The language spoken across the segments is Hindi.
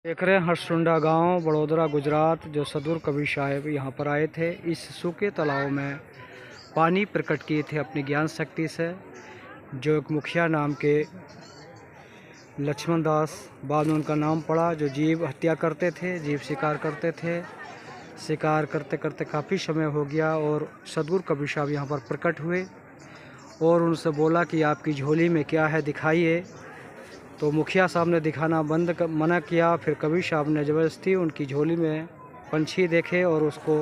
देख रहे हैं हरसुंडा गांव, बड़ौदा, गुजरात। जो सदगुरु कबीर साहब यहाँ पर आए थे, इस सूखे तालाब में पानी प्रकट किए थे अपनी ज्ञान शक्ति से। जो एक मुखिया नाम के लक्ष्मण दास, बाद में उनका नाम पड़ा, जो जीव हत्या करते थे, जीव शिकार करते थे। शिकार करते करते काफ़ी समय हो गया और सदगुरु कबीर साहब यहाँ पर प्रकट हुए और उनसे बोला कि आपकी झोली में क्या है, दिखाइए। तो मुखिया साहब ने दिखाना मना किया। फिर कबीर साहब ने ज़बरदस्ती उनकी झोली में पंछी देखे और उसको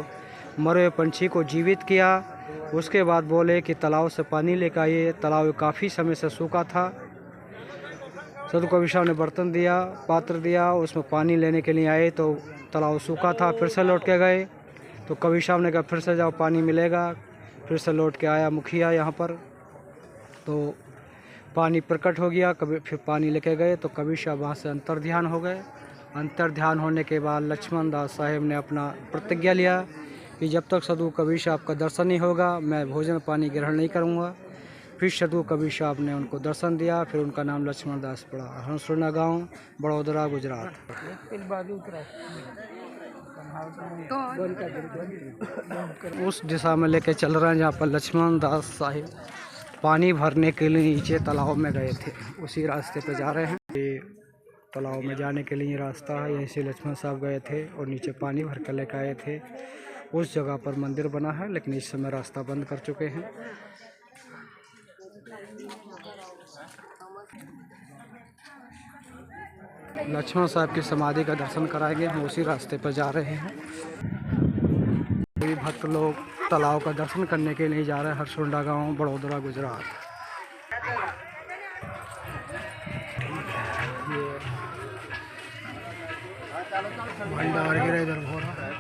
मरे हुए पंछी को जीवित किया। उसके बाद बोले कि तालाब से पानी लेकर आइए। तालाब काफ़ी समय से सूखा था। सदगुरु कबीर साहब ने बर्तन दिया, पात्र दिया, उसमें पानी लेने के लिए आए तो तालाब सूखा था। फिर से लौट के गए तो कबीर साहब ने कहा फिर से जाओ, पानी मिलेगा। फिर से लौट के आया मुखिया यहाँ पर, तो पानी प्रकट हो गया। कभी फिर पानी लेके गए तो कबीर साहब वहाँ से अंतर ध्यान हो गए। अंतर ध्यान होने के बाद लक्ष्मण दास साहेब ने अपना प्रतिज्ञा लिया कि जब तक सदगुरु कबीर साहब का दर्शन नहीं होगा मैं भोजन पानी ग्रहण नहीं करूँगा। फिर सदगुरु कबीर साहब ने उनको दर्शन दिया। फिर उनका नाम लक्ष्मण दास पड़ा। हरसुंडा गाँव, बड़ौदा, गुजरात। उस दिशा में लेके चल रहे हैं जहाँ पर लक्ष्मण दास साहिब पानी भरने के लिए नीचे तालाब में गए थे, उसी रास्ते पे जा रहे हैं। ये तालाब में जाने के लिए रास्ता है, यहीं से लक्ष्मण साहब गए थे और नीचे पानी भर कर लेकर आए थे। उस जगह पर मंदिर बना है, लेकिन इस समय रास्ता बंद कर चुके हैं। लक्ष्मण साहब की समाधि का दर्शन कराएंगे, हम उसी रास्ते पर जा रहे हैं। भक्त लोग तालाब का दर्शन करने के लिए जा रहे हैं। हरसुंडा गांव, बड़ौदा, गुजरात। भंडार गिरा इधर हो रहा है।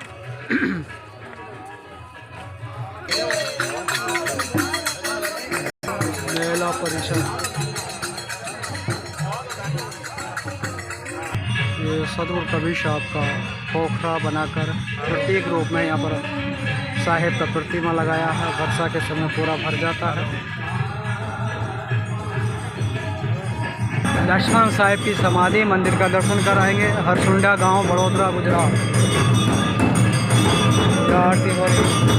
मेला परिषद, ये सदगुरु कबीर साहब का पोखरा बनाकर प्रतीक रूप में यहाँ पर साहेब का प्रतिमा लगाया है। वर्षा के समय पूरा भर जाता है। लक्ष्मण साहेब की समाधि मंदिर का दर्शन कराएंगे। हरसुंडा गांव, बड़ौदा, गुजरात। आरती हो रही।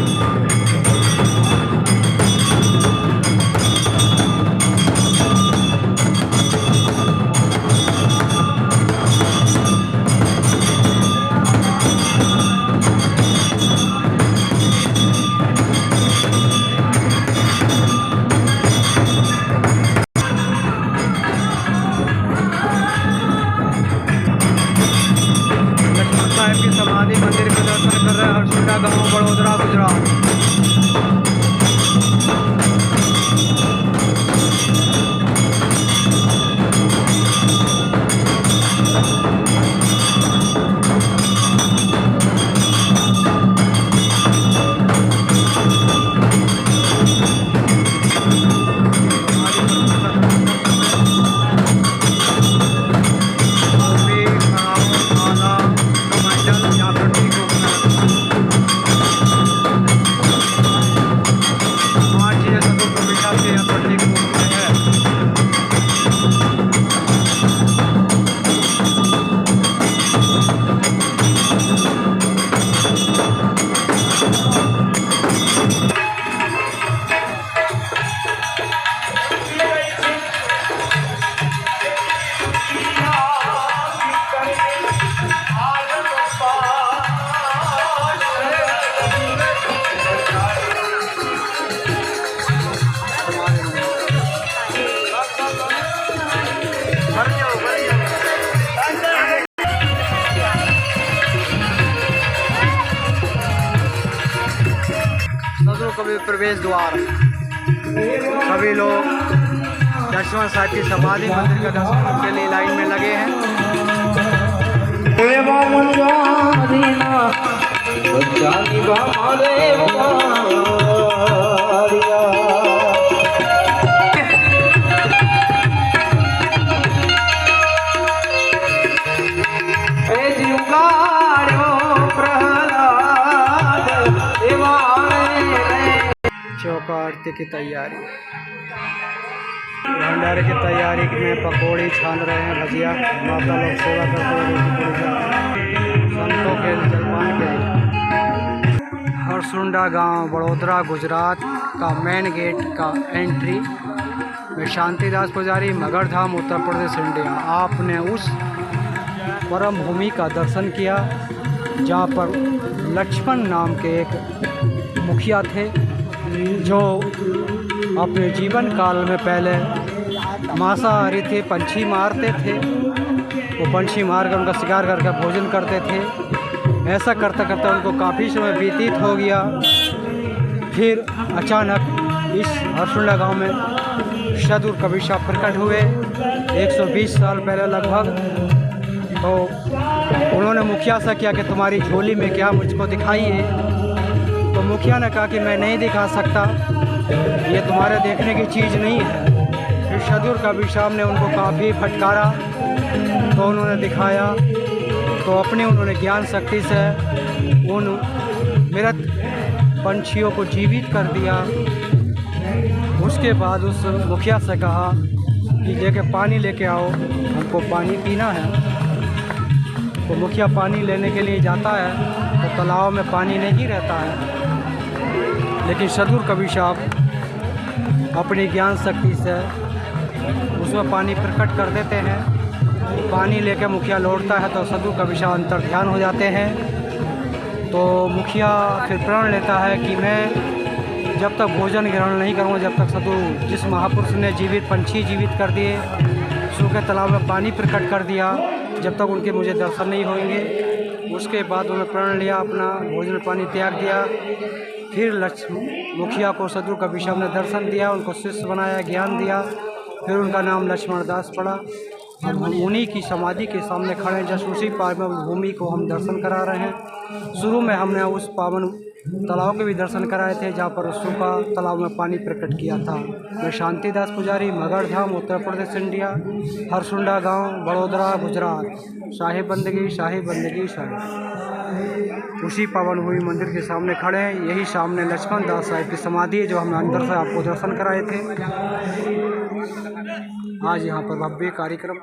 साहिब की समाधि मंदिर के दर्शन कर रहे हैं। हरसुंडा गांव, बड़ौदा, गुजरात। कभी प्रवेश द्वार, सभी लोग लक्ष्मण साहब की समाधि मंदिर का दर्शन के लिए लाइन में लगे हैं। चौका आरती की तैयारी, भंडारे की तैयारी में पकौड़ी छान रहे हैं, भजिया। माता लोग सेवा करते हुए हरसुंडा गांव, वडोदरा, गुजरात का मेन गेट का एंट्री में शांतिदास पुजारी, मगध धाम, उत्तर प्रदेश, इंडिया। आपने उस परम भूमि का दर्शन किया जहाँ पर लक्ष्मण नाम के एक मुखिया थे, जो अपने जीवन काल में पहले मांसाहारी थे, पंछी मारते थे। वो पंछी मार कर उनका शिकार करके भोजन करते थे। ऐसा करते करते उनको काफ़ी समय व्यतीत हो गया। फिर अचानक इस हरसुंडा गांव में सदगुरु कबीर साहब प्रकट हुए 120 साल पहले लगभग। तो उन्होंने मुखिया से किया कि तुम्हारी झोली में क्या मुझको दिखाइए। तो मुखिया ने कहा कि मैं नहीं दिखा सकता, ये तुम्हारे देखने की चीज़ नहीं है। फिर सदगुरु कबीर साहब ने उनको काफ़ी फटकारा, तो उन्होंने दिखाया। तो अपने उन्होंने ज्ञान शक्ति से उन मृत पंछियों को जीवित कर दिया। उसके बाद उस मुखिया से कहा कि जगह पानी लेके आओ, हमको पानी पीना है। तो मुखिया पानी लेने के लिए जाता है तो तालाब में पानी नहीं रहता है, लेकिन सदगुरु कबीर साहब अपनी ज्ञान शक्ति से उसमें पानी प्रकट कर देते हैं। पानी लेकर मुखिया लौटता है तो सदगुरु कबीर साहब अंतर ध्यान हो जाते हैं। तो मुखिया फिर प्रण लेता है कि मैं जब तक भोजन ग्रहण नहीं करूँगा, जब तक सदगुरु जिस महापुरुष ने जीवित पंछी जीवित कर दिए, सूखे तालाब में पानी प्रकट कर दिया, जब तक उनके मुझे दर्शन नहीं होंगे। उसके बाद उन्होंने प्रण लिया, अपना भोजन पानी त्याग दिया। फिर मुखिया को सदगुरु कबीर साहब ने दर्शन दिया, उनको शिष्य बनाया, ज्ञान दिया। फिर उनका नाम लक्ष्मण दास पड़ा। हम उन्हीं की समाधि के सामने खड़े हैं, जस्ट उसी पावन भूमि को हम दर्शन करा रहे हैं। शुरू में हमने उस पावन तालाब के भी दर्शन कराए थे जहाँ पर सूखा तालाब में पानी प्रकट किया था। मैं शांतिदास पुजारी, मगध धाम, उत्तर प्रदेश, इंडिया, हरसुंडा गांव, वडोदरा, गुजरात। शाही बंदगी, शाही बंदगी, शाही। उसी पावन भूमि मंदिर के सामने खड़े हैं। यही सामने लक्ष्मण दास साहिब की समाधि है, जो हमने अंदर से आपको दर्शन कराए थे। आज यहाँ पर भव्य कार्यक्रम